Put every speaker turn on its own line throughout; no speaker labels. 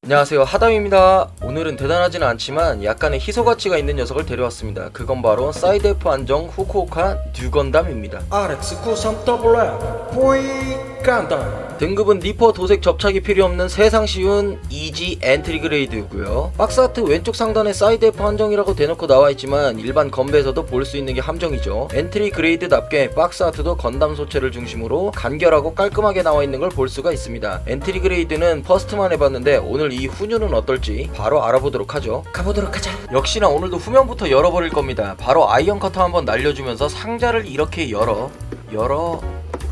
안녕하세요, 하담입니다. 오늘은 대단하지는 않지만 약간의 희소가치가 있는 녀석을 데려왔습니다. 그건 바로 사이드 F 안정 후쿠오카 뉴건담입니다. RX93WF 보이 간담. 등급은 니퍼 도색 접착이 필요 없는 세상 쉬운 이지 엔트리 그레이드고요. 박스 아트 왼쪽 상단에 사이드 F 한정이라고 대놓고 나와있지만 일반 건배에서도 볼 수 있는 게 함정이죠. 엔트리 그레이드답게 박스 아트도 건담 소체를 중심으로 간결하고 깔끔하게 나와있는 걸 볼 수가 있습니다. 엔트리 그레이드는 퍼스트만 해봤는데 오늘 이 후뉴는 어떨지 바로 알아보도록 하죠. 가보도록 하자. 역시나 오늘도 후면부터 열어버릴 겁니다. 바로 아이언 커터 한번 날려주면서 상자를 이렇게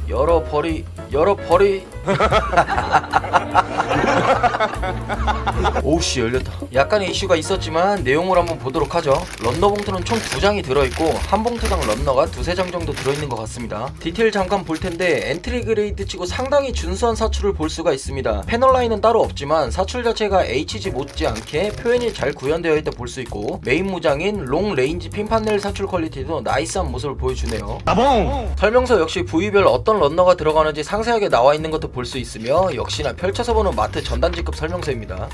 열어버리 오우씨, 열렸다. 약간의 이슈가 있었지만 내용을 한번 보도록 하죠. 런너 봉투는 총 2장이 들어있고 한 봉투당 런너가 2-3장 정도 들어있는 것 같습니다. 디테일 잠깐 볼 텐데 엔트리 그레이드 치고 상당히 준수한 사출을 볼 수가 있습니다. 패널 라인은 따로 없지만 사출 자체가 HG 못지않게 표현이 잘 구현되어 있다 볼 수 있고 메인 무장인 롱 레인지 핀 판넬 사출 퀄리티도 나이스한 모습을 보여주네요. 설명서 역시 부위별 어떤 런너가 들어가는지 상세하게 나와 있는 것도 볼 수 있으며 역시나 펼쳐서 보는 마트 전단지급 설명서입니다.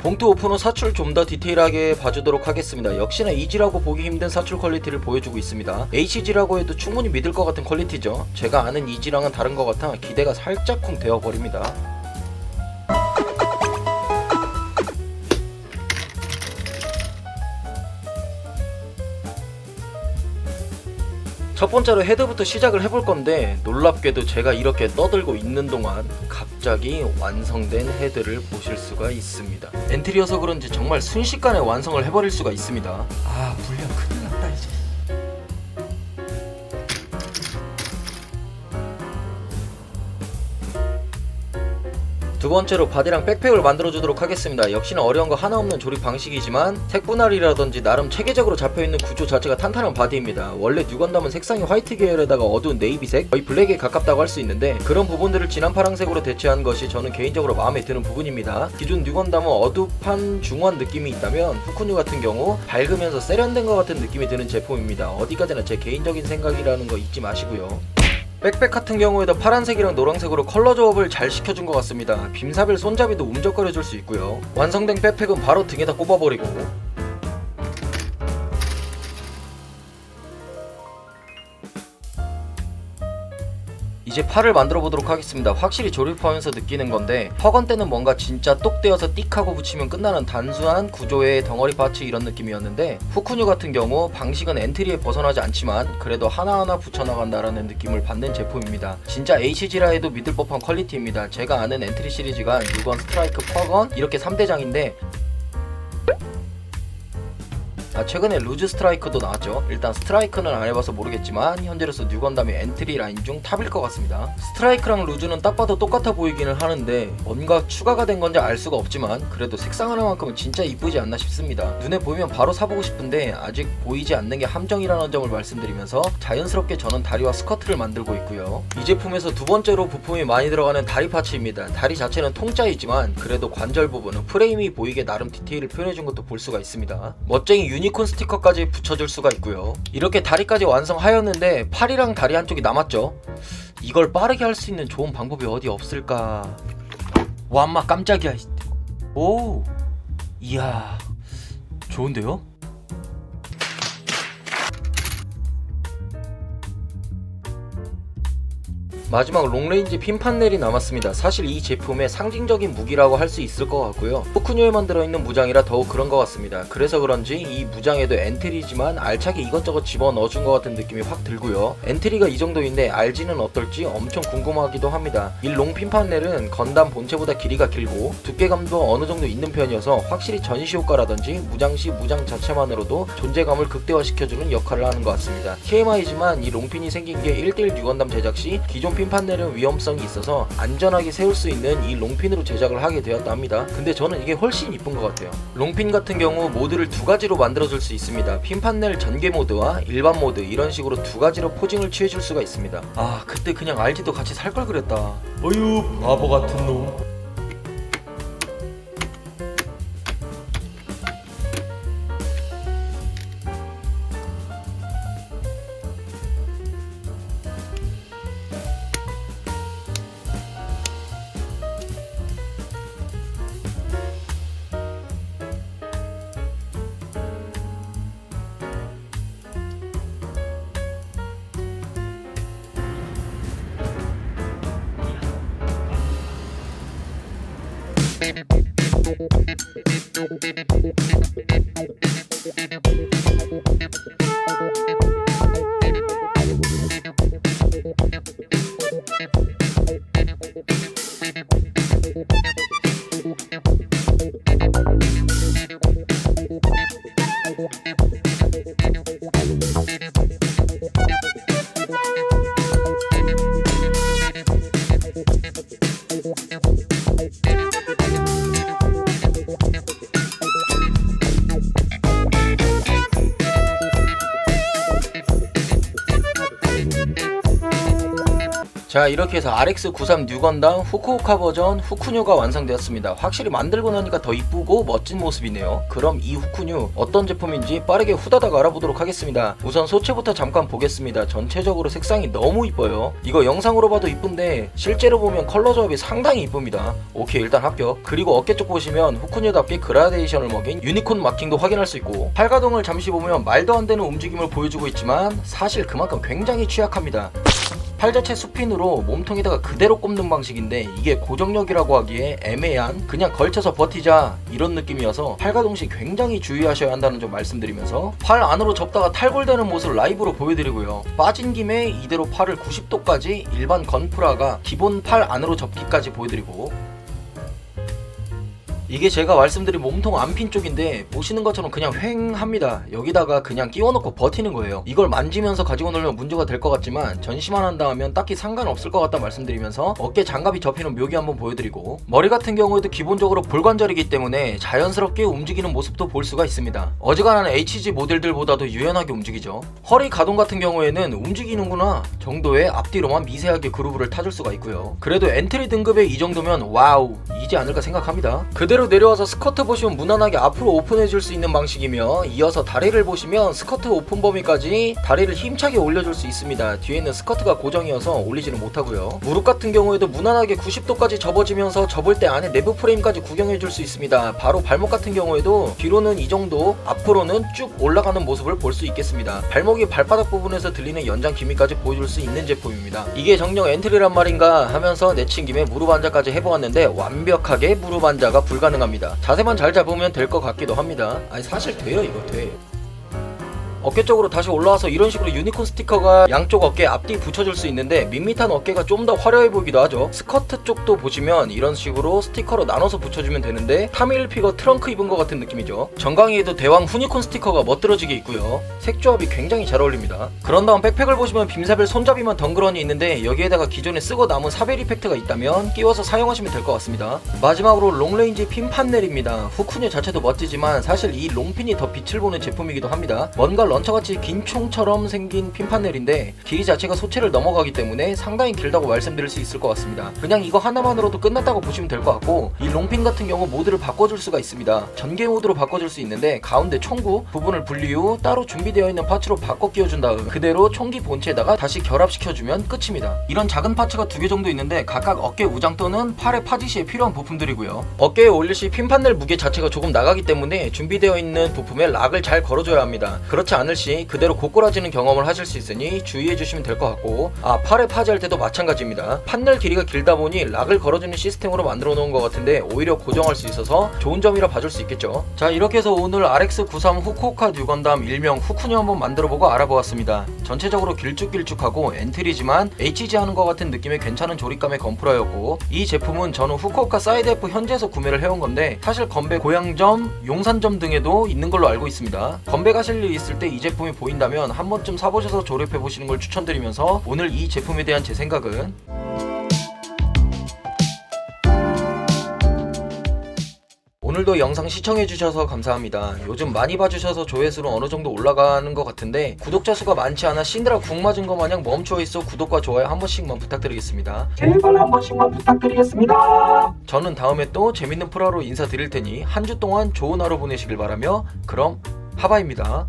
봉투 오픈 후 사출 좀 더 디테일하게 봐주도록 하겠습니다. 역시나 이지라고 보기 힘든 사출 퀄리티를 보여주고 있습니다. HG라고 해도 충분히 믿을 것 같은 퀄리티죠. 제가 아는 이지랑은 다른 것 같아 기대가 살짝쿵 되어버립니다. 첫 번째로 헤드부터 시작을 해볼 건데 놀랍게도 제가 이렇게 떠들고 있는 동안 갑자기 완성된 헤드를 보실 수가 있습니다. 엔트리여서 그런지 정말 순식간에 완성을 해버릴 수가 있습니다. 아, 물량 큰일 났다 이제. 두 번째로 바디랑 백팩을 만들어주도록 하겠습니다. 역시나 어려운 거 하나 없는 조립 방식이지만 색분할이라든지 나름 체계적으로 잡혀있는 구조 자체가 탄탄한 바디입니다. 원래 뉴건담은 색상이 화이트 계열에다가 어두운 네이비색, 거의 블랙에 가깝다고 할 수 있는데 그런 부분들을 진한 파랑색으로 대체한 것이 저는 개인적으로 마음에 드는 부분입니다. 기존 뉴건담은 어둡한 중후한 느낌이 있다면 후쿠뉴 같은 경우 밝으면서 세련된 것 같은 느낌이 드는 제품입니다. 어디까지나 제 개인적인 생각이라는 거 잊지 마시고요. 백팩 같은 경우에도 파란색이랑 노란색으로 컬러 조합을 잘 시켜준 것 같습니다. 빔사벨 손잡이도 움적거려줄 수 있고요. 완성된 백팩은 바로 등에다 꼽아버리고 이제 팔을 만들어 보도록 하겠습니다. 확실히 조립하면서 느끼는 건데 허건 때는 뭔가 진짜 똑 떼어서 띡하고 붙이면 끝나는 단순한 구조의 덩어리 파츠 이런 느낌이었는데 후쿠뉴 같은 경우 방식은 엔트리에 벗어나지 않지만 그래도 하나하나 붙여나간다라는 느낌을 받는 제품입니다. 진짜 HG라 해도 믿을 법한 퀄리티입니다. 제가 아는 엔트리 시리즈가 뉴건, 스트라이크, 퍼건 이렇게 3대장인데 최근에 루즈 스트라이크도 나왔죠. 일단 스트라이크는 안 해봐서 모르겠지만 현재로서 뉴건담의 엔트리 라인 중 탑일 것 같습니다. 스트라이크랑 루즈는 딱 봐도 똑같아 보이기는 하는데 뭔가 추가가 된 건지 알 수가 없지만 그래도 색상 하나만큼은 진짜 이쁘지 않나 싶습니다. 눈에 보이면 바로 사보고 싶은데 아직 보이지 않는 게 함정이라는 점을 말씀드리면서 자연스럽게 저는 다리와 스커트를 만들고 있고요. 이 제품에서 두 번째로 부품이 많이 들어가는 다리 파츠입니다. 다리 자체는 통짜이지만 그래도 관절 부분은 프레임이 보이게 나름 디테일을 표현해준 것도 볼 수가 있습니다. 멋쟁이 유니콘 스티커까지 붙여줄 수가 있고요. 이렇게 다리까지 완성하였는데 팔이랑 다리 한쪽이 남았죠. 이걸 빠르게 할 수 있는 좋은 방법이 어디 없을까. 와, 엄마 깜짝이야. 오, 이야, 좋은데요? 마지막 롱레인지 핀 판넬이 남았습니다. 사실 이 제품의 상징적인 무기라고 할 수 있을 것 같고요. 후쿠뉴에만 들어있는 무장이라 더욱 그런 것 같습니다. 그래서 그런지 이 무장에도 엔트리지만 알차게 이것저것 집어넣어준 것 같은 느낌이 확 들고요. 엔트리가 이 정도인데 RG는 어떨지 엄청 궁금하기도 합니다. 이 롱 핀 판넬은 건담 본체보다 길이가 길고 두께감도 어느 정도 있는 편이어서 확실히 전시 효과라든지 무장시 무장 자체만으로도 존재감을 극대화시켜주는 역할을 하는 것 같습니다. TMI지만 이 롱핀이 생긴 게 1대1 뉴건담 제작 시 기존 핀 판넬은 위험성이 있어서 안전하게 세울 수 있는 이 롱핀으로 제작을 하게 되었다 합니다. 근데 저는 이게 훨씬 이쁜 것 같아요. 롱핀 같은 경우 모드를 두 가지로 만들어줄 수 있습니다. 핀 판넬 전개 모드와 일반 모드 이런 식으로 두 가지로 포징을 취해줄 수가 있습니다. 아, 그때 그냥 RG도 같이 살 걸 그랬다. 어휴, 바보 같은 놈. 자, 이렇게 해서 RX93 뉴건담 후쿠오카 버전 후쿠뉴가 완성되었습니다. 확실히 만들고 나니까 더 이쁘고 멋진 모습이네요. 그럼 이 후쿠뉴 어떤 제품인지 빠르게 후다닥 알아보도록 하겠습니다. 우선 소체부터 잠깐 보겠습니다. 전체적으로 색상이 너무 이뻐요. 이거 영상으로 봐도 이쁜데 실제로 보면 컬러 조합이 상당히 이쁩니다. 오케이, 일단 합격. 그리고 어깨 쪽 보시면 후쿠뉴답게 그라데이션을 먹인 유니콘 마킹도 확인할 수 있고, 팔가동을 잠시 보면 말도 안 되는 움직임을 보여주고 있지만 사실 그만큼 굉장히 취약합니다. 팔 자체 수핀으로 몸통에다가 그대로 꼽는 방식인데 이게 고정력이라고 하기에 애매한, 그냥 걸쳐서 버티자 이런 느낌이어서 팔가동 시 굉장히 주의하셔야 한다는 점 말씀드리면서, 팔 안으로 접다가 탈골되는 모습을 라이브로 보여드리고요. 빠진 김에 이대로 팔을 90도까지 일반 건프라가 기본 팔 안으로 접기까지 보여드리고, 이게 제가 말씀드린 몸통 안핀 쪽인데 보시는 것처럼 그냥 휑합니다. 여기다가 그냥 끼워놓고 버티는 거예요. 이걸 만지면서 가지고 놀면 문제가 될 것 같지만 전시만 한다 하면 딱히 상관없을 것 같다 말씀드리면서 어깨 장갑이 접히는 묘기 한번 보여드리고, 머리 같은 경우에도 기본적으로 볼관절이기 때문에 자연스럽게 움직이는 모습도 볼 수가 있습니다. 어지간한 HG 모델들보다도 유연하게 움직이죠. 허리 가동 같은 경우에는 움직이는구나 정도의 앞뒤로만 미세하게 그루브를 타줄 수가 있고요. 그래도 엔트리 등급의 이 정도면 와우 이지 않을까 생각합니다. 그대로 내려와서 스커트 보시면 무난하게 앞으로 오픈해줄 수 있는 방식이며, 이어서 다리를 보시면 스커트 오픈 범위까지 다리를 힘차게 올려줄 수 있습니다. 뒤에는 스커트가 고정이어서 올리지는 못하고요. 무릎 같은 경우에도 무난하게 90도까지 접어지면서 접을 때 안에 내부 프레임까지 구경해줄 수 있습니다. 바로 발목 같은 경우에도 뒤로는 이 정도, 앞으로는 쭉 올라가는 모습을 볼 수 있겠습니다. 발목이 발바닥 부분에서 들리는 연장 기미까지 보여줄 수 있는 제품입니다. 이게 정녕 엔트리란 말인가 하면서 내친 김에 무릎 앉아까지 해보았는데 완벽하게 무릎 앉아가 불가능합니다. 자세만 잘 잡으면 될 것 같기도 합니다. 아니 사실 돼요, 이거 돼. 어깨 쪽으로 다시 올라와서 이런 식으로 유니콘 스티커가 양쪽 어깨에 앞뒤 붙여줄 수 있는데 밋밋한 어깨가 좀 더 화려해 보이기도 하죠. 스커트 쪽도 보시면 이런 식으로 스티커로 나눠서 붙여주면 되는데 타밀피거 트렁크 입은 것 같은 느낌이죠. 정강이에도 대왕 후니콘 스티커가 멋들어지게 있고요. 색 조합이 굉장히 잘 어울립니다. 그런 다음 백팩을 보시면 빔사벨 손잡이만 덩그러니 있는데 여기에다가 기존에 쓰고 남은 사벨 이펙트가 있다면 끼워서 사용하시면 될 것 같습니다. 마지막으로 롱레인지 핀 판넬입니다. 후쿠뉴 자체도 멋지지만 사실 이 롱핀이 더 빛을 보는 제품이기도 합니다. 뭔가 런처같이 긴 총처럼 생긴 핀 판넬인데 길이 자체가 소체를 넘어가기 때문에 상당히 길다고 말씀드릴 수 있을 것 같습니다. 그냥 이거 하나만으로도 끝났다고 보시면 될 것 같고, 이 롱핀 같은 경우 모드를 바꿔줄 수가 있습니다. 전개 모드로 바꿔줄 수 있는데 가운데 총구 부분을 분리 후 따로 준비되어 있는 파츠로 바꿔 끼워준 다음 그대로 총기 본체에다가 다시 결합시켜주면 끝입니다. 이런 작은 파츠가 2개 정도 있는데 각각 어깨 우장 또는 팔의 파지 시에 필요한 부품들이고요. 어깨에 올릴 시 핀 판넬 무게 자체가 조금 나가기 때문에 준비되어 있는 부품에 락을 잘 걸어줘야 합니다. 그렇지 않을 시 그대로 고꾸라지는 경험을 하실 수 있으니 주의해 주시면 될 것 같고, 팔에 파지할 때도 마찬가지입니다. 판넬 길이가 길다 보니 락을 걸어주는 시스템으로 만들어 놓은 것 같은데 오히려 고정할 수 있어서 좋은 점이라 봐줄 수 있겠죠. 자, 이렇게 해서 오늘 RX93 후쿠오카 뉴건담 일명 후쿠뉴 한번 만들어보고 알아보았습니다. 전체적으로 길쭉길쭉하고 엔트리지만 HG 하는 것 같은 느낌의 괜찮은 조립감의 건프라였고, 이 제품은 저는 후쿠오카 사이드 F 현지에서 구매를 해온 건데 사실 건배 고향점, 용산점 등에도 있는 걸로 알고 있습니다. 건배 가실 일 있을 때 이 제품이 보인다면 한 번쯤 사보셔서 조립해보시는 걸 추천드리면서, 오늘 이 제품에 대한 제 생각은 오늘도 영상 시청해주셔서 감사합니다. 요즘 많이 봐주셔서 조회수는 어느정도 올라가는 것 같은데 구독자 수가 많지 않아 신드라 궁 맞은 것 마냥 멈춰있어 구독과 좋아요 한 번씩만 부탁드리겠습니다.
제발 한 번씩만 부탁드리겠습니다.
저는 다음에 또 재밌는 프로로 인사드릴 테니 한 주 동안 좋은 하루 보내시길 바라며, 그럼 하바입니다.